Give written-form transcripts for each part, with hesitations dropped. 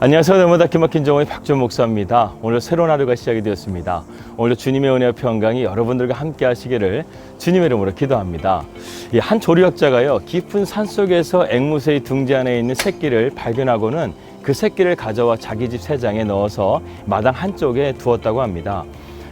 안녕하세요. 날마다 기막힌 정오의 박준 목사입니다. 오늘 새로운 하루가 시작이 되었습니다. 오늘 주님의 은혜와 평강이 여러분들과 함께 하시기를 주님의 이름으로 기도합니다. 한 조류학자가요, 깊은 산속에서 앵무새의 둥지 안에 있는 새끼를 발견하고는 그 새끼를 가져와 자기 집 새장에 넣어서 마당 한쪽에 두었다고 합니다.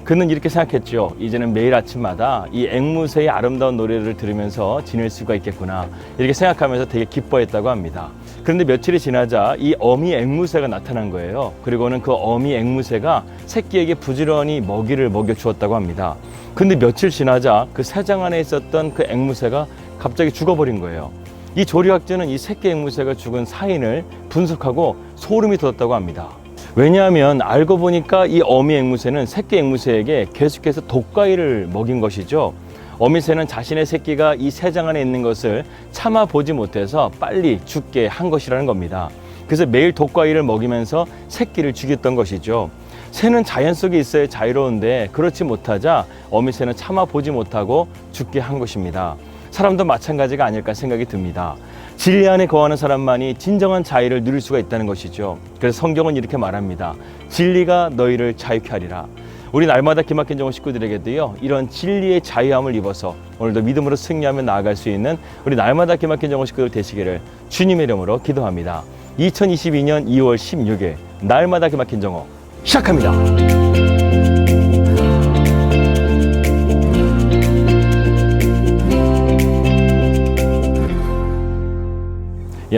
그는 이렇게 생각했죠. 이제는 매일 아침마다 이 앵무새의 아름다운 노래를 들으면서 지낼 수가 있겠구나, 이렇게 생각하면서 되게 기뻐했다고 합니다. 그런데 며칠이 지나자 이 어미 앵무새가 나타난 거예요. 그리고는 그 어미 앵무새가 새끼에게 부지런히 먹이를 먹여 주었다고 합니다. 근데 며칠 지나자 그 새장 안에 있었던 그 앵무새가 갑자기 죽어버린 거예요. 이 조류학자는 이 새끼 앵무새가 죽은 사인을 분석하고 소름이 돋았다고 합니다. 왜냐하면 알고 보니까 이 어미 앵무새는 새끼 앵무새에게 계속해서 독과일을 먹인 것이죠. 어미 새는 자신의 새끼가 이 새장 안에 있는 것을 참아 보지 못해서 빨리 죽게 한 것이라는 겁니다. 그래서 매일 독과일을 먹이면서 새끼를 죽였던 것이죠. 새는 자연 속에 있어야 자유로운데 그렇지 못하자 어미 새는 참아 보지 못하고 죽게 한 것입니다. 사람도 마찬가지가 아닐까 생각이 듭니다. 진리 안에 거하는 사람만이 진정한 자유를 누릴 수가 있다는 것이죠. 그래서 성경은 이렇게 말합니다. 진리가 너희를 자유케 하리라. 우리 날마다 기막힌 정오 식구들에게도요, 이런 진리의 자유함을 입어서 오늘도 믿음으로 승리하며 나아갈 수 있는 우리 날마다 기막힌 정오 식구들 되시기를 주님의 이름으로 기도합니다. 2022년 2월 16일 날마다 기막힌 정오 시작합니다.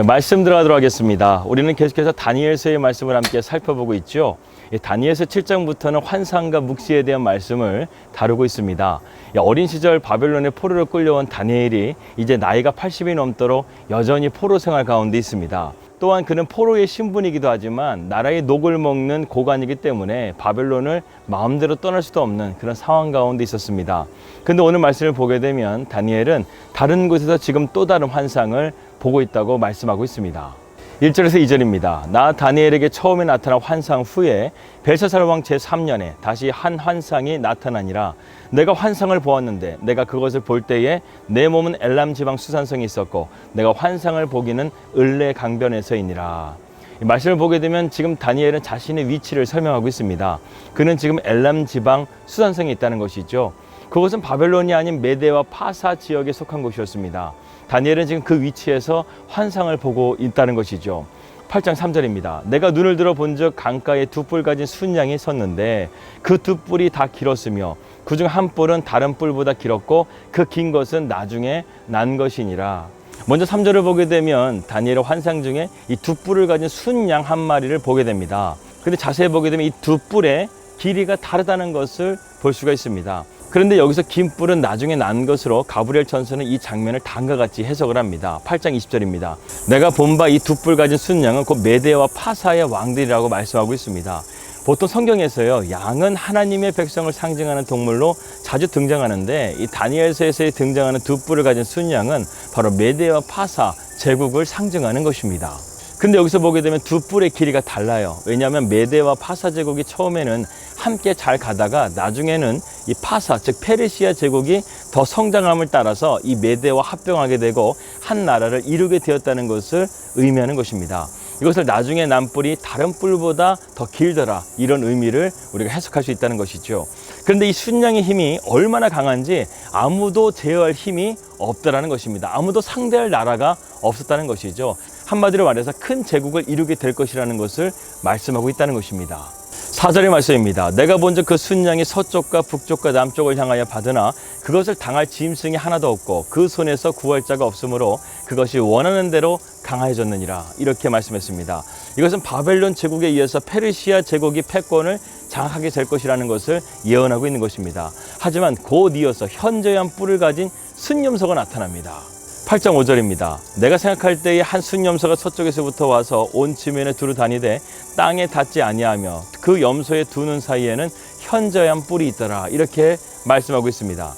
말씀 들어가도록 하겠습니다. 우리는 계속해서 다니엘서의 말씀을 함께 살펴보고 있죠. 다니엘서 7장부터는 환상과 묵시에 대한 말씀을 다루고 있습니다. 어린 시절 바벨론의 포로로 끌려온 다니엘이 이제 나이가 80이 넘도록 여전히 포로 생활 가운데 있습니다. 또한 그는 포로의 신분이기도 하지만 나라의 녹을 먹는 고관이기 때문에 바벨론을 마음대로 떠날 수도 없는 그런 상황 가운데 있었습니다. 그런데 오늘 말씀을 보게 되면 다니엘은 다른 곳에서 지금 또 다른 환상을 보고 있다고 말씀하고 있습니다. 1절에서 2절입니다. 나 다니엘에게 처음에 나타난 환상 후에 벨사살 왕 제3년에 다시 한 환상이 나타나니라. 내가 환상을 보았는데 내가 그것을 볼 때에 내 몸은 엘람 지방 수산성이 있었고 내가 환상을 보기는 을레 강변에서이니라. 이 말씀을 보게 되면 지금 다니엘은 자신의 위치를 설명하고 있습니다. 그는 지금 엘람 지방 수산성에 있다는 것이죠. 그것은 바벨론이 아닌 메대와 파사 지역에 속한 곳이었습니다. 다니엘은 지금 그 위치에서 환상을 보고 있다는 것이죠. 8장 3절입니다. 내가 눈을 들어 본즉 강가에 두 뿔 가진 순양이 섰는데 그 두 뿔이 다 길었으며 그중 한 뿔은 다른 뿔보다 길었고 그 긴 것은 나중에 난 것이니라. 먼저 3절을 보게 되면 다니엘의 환상 중에 이 두 뿔을 가진 순양 한 마리를 보게 됩니다. 근데 자세히 보게 되면 이 두 뿔의 길이가 다르다는 것을 볼 수가 있습니다. 그런데 여기서 긴 뿔은 나중에 난 것으로 가브리엘 천사는 이 장면을 다음과 같이 해석을 합니다. 8장 20절입니다. 내가 본 바 이 두 뿔 가진 순양은 곧 메대와 파사의 왕들이라고 말씀하고 있습니다. 보통 성경에서요, 양은 하나님의 백성을 상징하는 동물로 자주 등장하는데 이 다니엘서에서 등장하는 두 뿔을 가진 순양은 바로 메대와 파사 제국을 상징하는 것입니다. 근데 여기서 보게 되면 두 뿔의 길이가 달라요. 왜냐하면 메대와 파사 제국이 처음에는 함께 잘 가다가 나중에는 이 파사, 즉 페르시아 제국이 더 성장함을 따라서 이 메대와 합병하게 되고 한 나라를 이루게 되었다는 것을 의미하는 것입니다. 이것을 나중에 난 뿔이 다른 뿔보다 더 길더라, 이런 의미를 우리가 해석할 수 있다는 것이죠. 그런데 이 순양의 힘이 얼마나 강한지 아무도 제어할 힘이 없다라는 것입니다. 아무도 상대할 나라가 없었다는 것이죠. 한마디로 말해서 큰 제국을 이루게 될 것이라는 것을 말씀하고 있다는 것입니다. 4절의 말씀입니다. 내가 본즉 그 순양이 서쪽과 북쪽과 남쪽을 향하여 받으나 그것을 당할 짐승이 하나도 없고 그 손에서 구할 자가 없으므로 그것이 원하는 대로 강해졌느니라. 이렇게 말씀했습니다. 이것은 바벨론 제국에 이어서 페르시아 제국이 패권을 장악하게 될 것이라는 것을 예언하고 있는 것입니다. 하지만 곧 이어서 현저한 뿔을 가진 순염소가 나타납니다. 8장 5절입니다. 내가 생각할 때에 한 순염소가 서쪽에서부터 와서 온 지면에 두루 다니되 땅에 닿지 아니하며 그 염소의 두 눈 사이에는 현저한 뿔이 있더라. 이렇게 말씀하고 있습니다.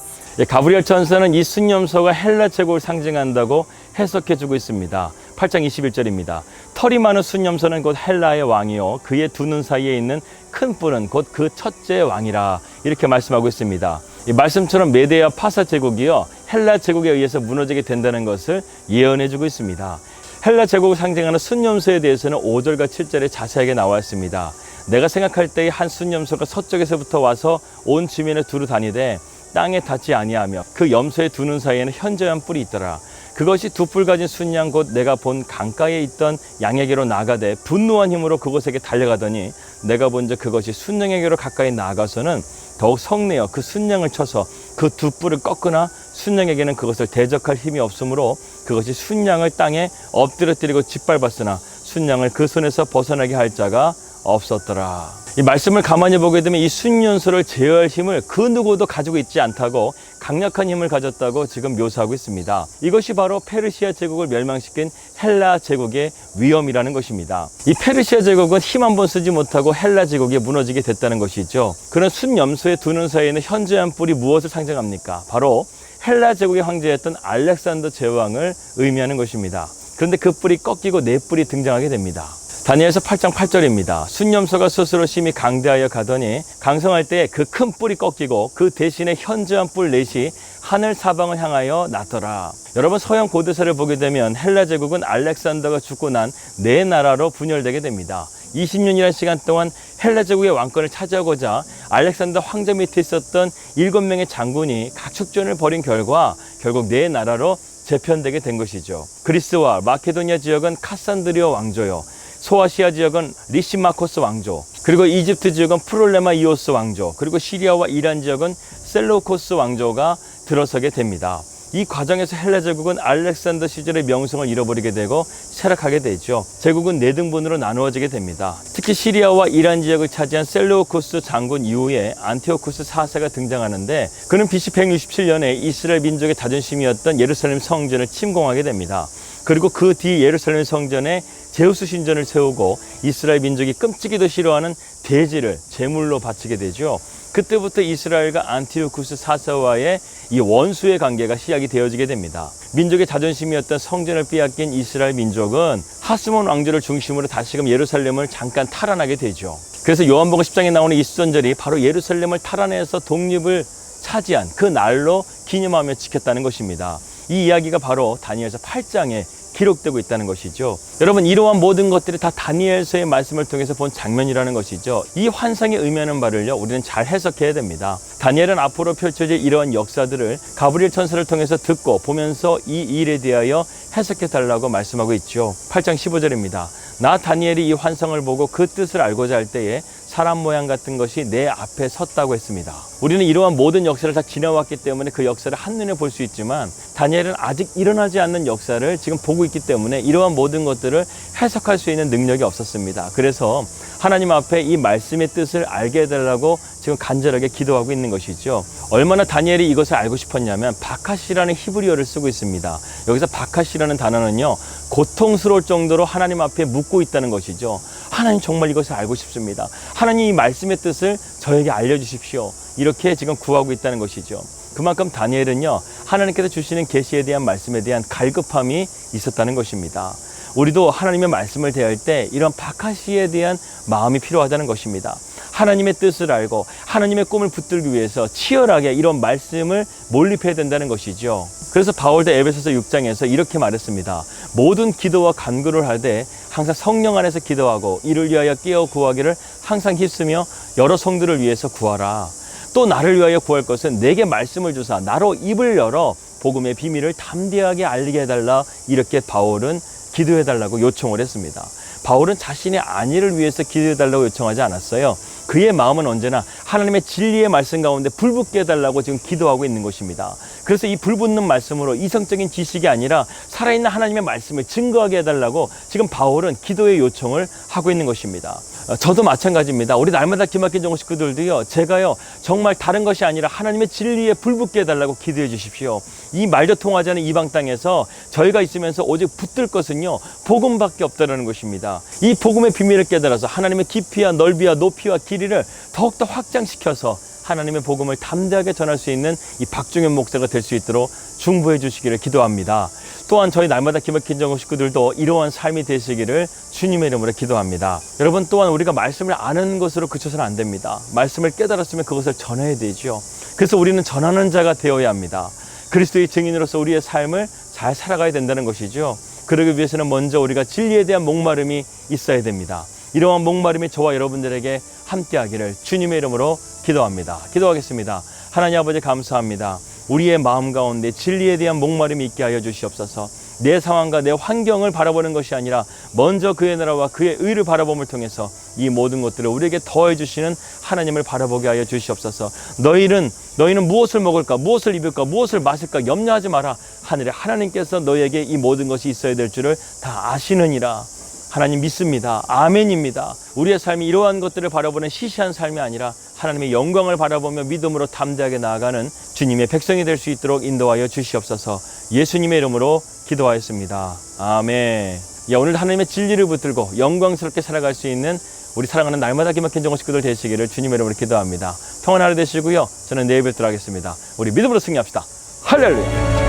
가브리엘 천사는 이 순염소가 헬라 제국을 상징한다고 해석해주고 있습니다. 8장 21절입니다. 털이 많은 순염소는 곧 헬라의 왕이요 그의 두 눈 사이에 있는 큰 뿔은 곧 그 첫째 왕이라. 이렇게 말씀하고 있습니다. 이 말씀처럼 메대와 파사 제국이요 헬라 제국에 의해서 무너지게 된다는 것을 예언해주고 있습니다. 헬라 제국을 상징하는 순념소에 대해서는 5절과 7절에 자세하게 나와 있습니다. 내가 생각할 때에 한 순념소가 서쪽에서부터 와서 온 지면에 두루 다니되 땅에 닿지 아니하며 그 염소에 두는 사이에는 현저한 뿔이 있더라. 그것이 두 뿔 가진 순양 곧 내가 본 강가에 있던 양에게로 나가되 분노한 힘으로 그곳에게 달려가더니 내가 본즉 그것이 순양에게로 가까이 나아가서는 더욱 성내어 그 순양을 쳐서 그 두 뿔을 꺾으나 순양에게는 그것을 대적할 힘이 없으므로 그것이 순양을 땅에 엎드러뜨리고 짓밟았으나 순양을 그 손에서 벗어나게 할 자가 없었더라. 이 말씀을 가만히 보게 되면 이 순년소를 제어할 힘을 그 누구도 가지고 있지 않다고 강력한 힘을 가졌다고 지금 묘사하고 있습니다. 이것이 바로 페르시아 제국을 멸망시킨 헬라 제국의 위험이라는 것입니다. 이 페르시아 제국은 힘 한 번 쓰지 못하고 헬라 제국이 무너지게 됐다는 것이죠. 그런 순염소에 두는 사이에는 현저한 뿔이 무엇을 상징합니까? 바로 헬라 제국의 황제였던 알렉산더 제왕을 의미하는 것입니다. 그런데 그 뿔이 꺾이고 네 뿔이 등장하게 됩니다. 다니엘서 8장 8절입니다. 순념소가 스스로 심히 강대하여 가더니 강성할 때 그 큰 뿔이 꺾이고 그 대신에 현저한 뿔 넷이 하늘 사방을 향하여 났더라. 여러분, 서양 고대사를 보게 되면 헬라 제국은 알렉산더가 죽고 난 네 나라로 분열되게 됩니다. 20년이라는 시간 동안 헬라 제국의 왕권을 차지하고자 알렉산더 황제 밑에 있었던 7명의 장군이 각축전을 벌인 결과 결국 네 나라로 재편되게 된 것이죠. 그리스와 마케도니아 지역은 카산드리오 왕조요, 소아시아 지역은 리시마코스 왕조, 그리고 이집트 지역은 프롤레마이오스 왕조, 그리고 시리아와 이란 지역은 셀루코스 왕조가 들어서게 됩니다. 이 과정에서 헬라 제국은 알렉산더 시절의 명성을 잃어버리게 되고 쇠락하게 되죠. 제국은 네 등분으로 나누어지게 됩니다. 특히 시리아와 이란 지역을 차지한 셀루코스 장군 이후에 안티오쿠스 4세가 등장하는데 그는 BC 167년에 이스라엘 민족의 자존심이었던 예루살렘 성전을 침공하게 됩니다. 그리고 그 뒤 예루살렘 성전에 제우스 신전을 세우고 이스라엘 민족이 끔찍이도 싫어하는 돼지를 제물로 바치게 되죠. 그때부터 이스라엘과 안티오쿠스 4세와의 이 원수의 관계가 시작이 되어지게 됩니다. 민족의 자존심이었던 성전을 빼앗긴 이스라엘 민족은 하스몬 왕조를 중심으로 다시금 예루살렘을 잠깐 탈환하게 되죠. 그래서 요한복음 10장에 나오는 이 수전절이 바로 예루살렘을 탈환해서 독립을 차지한 그 날로 기념하며 지켰다는 것입니다. 이 이야기가 바로 다니엘서 8장에 기록되고 있다는 것이죠. 여러분, 이러한 모든 것들이 다 다니엘서의 말씀을 통해서 본 장면이라는 것이죠. 이 환상이 의미하는 바를요, 우리는 잘 해석해야 됩니다. 다니엘은 앞으로 펼쳐질 이러한 역사들을 가브리엘 천사를 통해서 듣고 보면서 이 일에 대하여 해석해 달라고 말씀하고 있죠. 8장 15절입니다. 나 다니엘이 이 환상을 보고 그 뜻을 알고자 할 때에 사람 모양 같은 것이 내 앞에 섰다고 했습니다. 우리는 이러한 모든 역사를 다 지나왔기 때문에 그 역사를 한눈에 볼 수 있지만 다니엘은 아직 일어나지 않는 역사를 지금 보고 있기 때문에 이러한 모든 것들을 해석할 수 있는 능력이 없었습니다. 그래서 하나님 앞에 이 말씀의 뜻을 알게 해달라고 지금 간절하게 기도하고 있는 것이죠. 얼마나 다니엘이 이것을 알고 싶었냐면 바카시라는 히브리어를 쓰고 있습니다. 여기서 바카시라는 단어는요, 고통스러울 정도로 하나님 앞에 묻고 있다는 것이죠. 하나님, 정말 이것을 알고 싶습니다. 하나님, 이 말씀의 뜻을 저에게 알려주십시오. 이렇게 지금 구하고 있다는 것이죠. 그만큼 다니엘은요, 하나님께서 주시는 계시에 대한 말씀에 대한 갈급함이 있었다는 것입니다. 우리도 하나님의 말씀을 대할 때 이런 바카시에 대한 마음이 필요하다는 것입니다. 하나님의 뜻을 알고 하나님의 꿈을 붙들기 위해서 치열하게 이런 말씀을 몰입해야 된다는 것이죠. 그래서 바울도 에베소서 6장에서 이렇게 말했습니다. 모든 기도와 간구를 하되 항상 성령 안에서 기도하고 이를 위하여 깨어 구하기를 항상 힘쓰며 여러 성들을 위해서 구하라. 또 나를 위하여 구할 것은 내게 말씀을 주사 나로 입을 열어 복음의 비밀을 담대하게 알리게 해달라. 이렇게 바울은 기도해달라고 요청을 했습니다. 바울은 자신의 안위를 위해서 기도해달라고 요청하지 않았어요. 그의 마음은 언제나 하나님의 진리의 말씀 가운데 불붙게 해달라고 지금 기도하고 있는 것입니다. 그래서 이 불붙는 말씀으로 이성적인 지식이 아니라 살아있는 하나님의 말씀을 증거하게 해달라고 지금 바울은 기도의 요청을 하고 있는 것입니다. 저도 마찬가지입니다. 우리 날마다 기막힌 종교 식구들도요, 제가요, 정말 다른 것이 아니라 하나님의 진리에 불붙게 해달라고 기도해 주십시오. 이 말도 통하지 않는 이방 땅에서 저희가 있으면서 오직 붙들 것은요, 복음밖에 없다는 것입니다. 이 복음의 비밀을 깨달아서 하나님의 깊이와 넓이와 높이와 길이를 더욱더 확장시켜서 하나님의 복음을 담대하게 전할 수 있는 이 박중현 목사가 될 수 있도록 중보해 주시기를 기도합니다. 또한 저희 날마다 기막힌 정우 식구들도 이러한 삶이 되시기를 주님의 이름으로 기도합니다. 여러분, 또한 우리가 말씀을 아는 것으로 그쳐서는 안 됩니다. 말씀을 깨달았으면 그것을 전해야 되죠. 그래서 우리는 전하는 자가 되어야 합니다. 그리스도의 증인으로서 우리의 삶을 잘 살아가야 된다는 것이죠. 그러기 위해서는 먼저 우리가 진리에 대한 목마름이 있어야 됩니다. 이러한 목마름이 저와 여러분들에게 함께하기를 주님의 이름으로 기도합니다. 기도하겠습니다. 하나님 아버지 감사합니다. 우리의 마음 가운데 진리에 대한 목마름이 있게 하여 주시옵소서. 내 상황과 내 환경을 바라보는 것이 아니라 먼저 그의 나라와 그의 의를 바라봄을 통해서 이 모든 것들을 우리에게 더해 주시는 하나님을 바라보게 하여 주시옵소서. 너희는 무엇을 먹을까, 무엇을 입을까, 무엇을 마실까 염려하지 마라. 하늘에 하나님께서 너희에게 이 모든 것이 있어야 될 줄을 다 아시느니라. 하나님 믿습니다. 아멘입니다. 우리의 삶이 이러한 것들을 바라보는 시시한 삶이 아니라 하나님의 영광을 바라보며 믿음으로 담대하게 나아가는 주님의 백성이 될 수 있도록 인도하여 주시옵소서. 예수님의 이름으로 기도하였습니다. 아멘. 오늘 하나님의 진리를 붙들고 영광스럽게 살아갈 수 있는 우리 사랑하는 날마다 기막힌 정원 식구들 되시기를 주님의 이름으로 기도합니다. 평안한 하루 되시고요. 저는 내일 뵙도록 하겠습니다. 우리 믿음으로 승리합시다. 할렐루야.